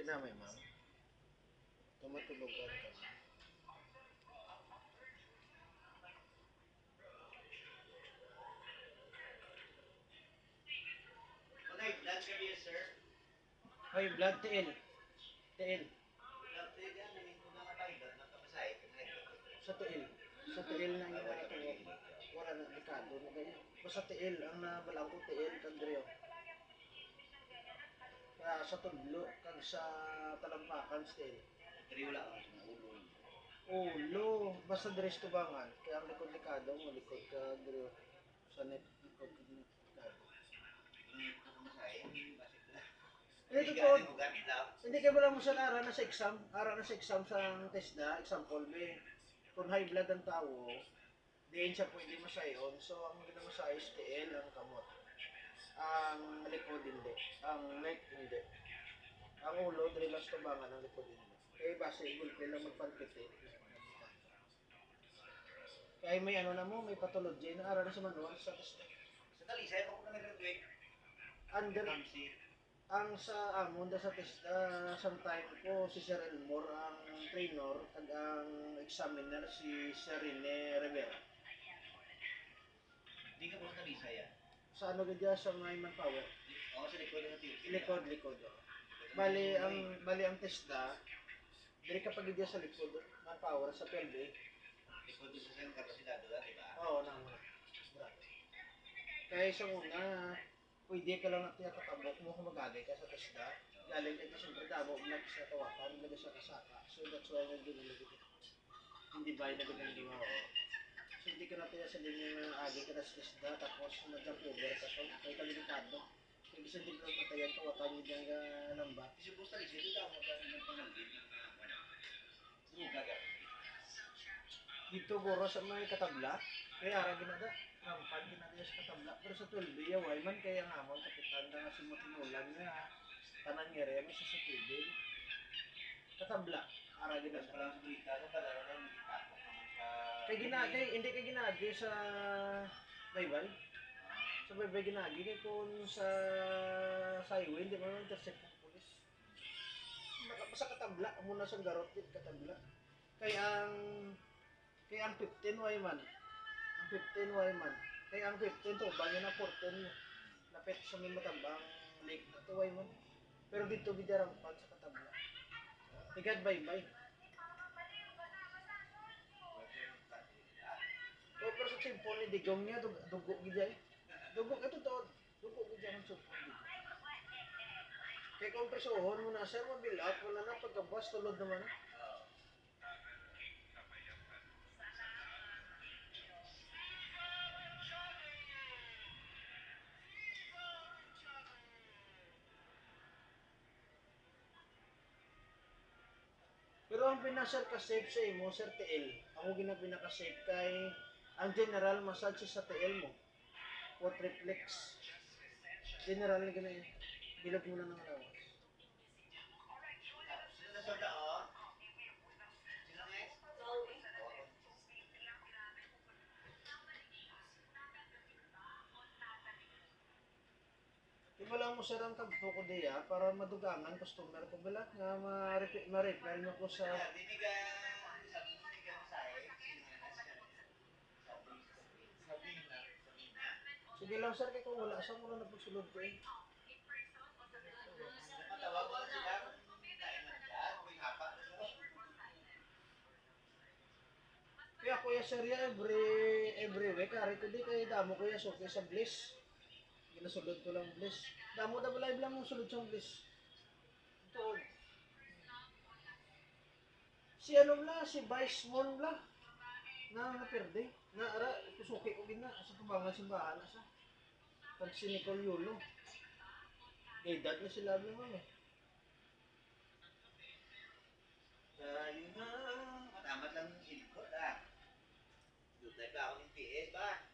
Kinamay, ma'am. Tumatulugan ka. Okay, blood ka niya, sir. Hoy, blood TL. TL. Blood ka yan, namin ko na nakaibat, nakapasay. Sa TL. Sa TL na yung nakatuwag. Wala na, likado na ganyan. Basta TL, ang nabalang ko TL, kandreo. Kaya sa tudlo, kag sa talampakan, sa TL. Trio lang ako sa ulo. Ulo, basta dress tubangan. Kaya ang likod-likado mo, likod ka, dreo. Sa net, likod ka, likado. Eh, totoo. Hindi ka wala mo sa ara na sa exam. Ara na sa exam sa TESDA, example, may kung high blood ang tao, diin siya pwede masayon. So, ang ginamasahe is TL, ang kamot. Ang likod hindi. Ang neck hindi. Ang ulo, drilas tubangan, ang likod hindi. Kaya base, gulpe lang magpalpite. Kaya may ano na mo, may pathology na ara na sa manual sa TESDA. Sa talisay, ako na nag-graduate. Under, ang sa amon da sa TESDA, sometime ko si Sir Elmore ang trainer at ang examiner si Sir Rene Rivera. Hindi ka po sa talisay, ah. Sa ano gadya sa may manpower? Ako sa likod ng tiyo. Likod. Bali ang TESDA, diri ka pagidya sa likod, manpower sa pelve. Likod doon sa kapasidad, di ba? Oo, nang kaya sa una, pwede ka lang natin katabok mo kung magagay ka sa TESDA. Galing ka kasi siyempre damo, ulag sa tawakan, ulag sa kasaka. So that's why nag-ginulog ito. Hindi ba yung nag-ginulog mo? So hindi ka natin sa linya na agi ka na sa TESDA, tapos nag-jump over ka to. Kaya kalimitado. Kaya kasi hindi ka patayan, tawakan yun yung lambat. Kasi po sa talisay, dito ako ng pangalbin ng druga ka. Dito goro sa may katabla, kaya ara ginada. Rampad ginada sa katabla. Pero sa 12 yaway man kaya nga mo, kapitan na nga sumutinulan nga. Tanang yere, may sa tubig. Katabla, ara ginada. Parang sa tulita, ano pala, ano yung ako. Kay ginagay, hindi kay ginagay sa baybay. Sa baybay ginagay kay kung sa highway, hindi mo intercept ng pulis. Sa katabla, muna sa garot din katabla. Kaya ang 15 way man. Ang 15 way man. Kaya ang 15 to, banyo na 14 mo. Lapit sa may matambang lake na to way man. Pero dito bidarang pag sa katabla. Igad baybay. O pero sa simpon ni digong niya, dugo gidya eh. Dugo, ito to, dugo gidya ng simpon gidya. Kaya kung presohon mo na sir, mabilat, wala na pagkabas, tulod naman na. Pero ang pinasal ka safe sa imo, sir TL, ako pinaka-safe kay ang general massage sa TL mo. What reflex. General na ganun, bilog mo na ng lawas. Sino sa tao? Sino next? Di ba lang mo sir ang kabto ko diya para madugangan customer ko bala nga ma-reply mo ko sa Hindi ka masay. sige lang sir kay kung wala sa mo na pagsulod ko eh. Matawag mo sila. Kaya kuya sir ya every week ari ko di kay damo kuya so kay sa Bliss. Ginasulod ko lang Bliss. Damo da live lang mo sulod sa Bliss. Ito. Si ano la, si Vice Mon la. Na perde. Na ara kusuki ko gina sa tubangan simbahan sa. Pag si Nicole Yulo. Edad na sila mo eh. Tayo na. Matamat lang yung silkot ah. Dutay pa ako ng PS ba?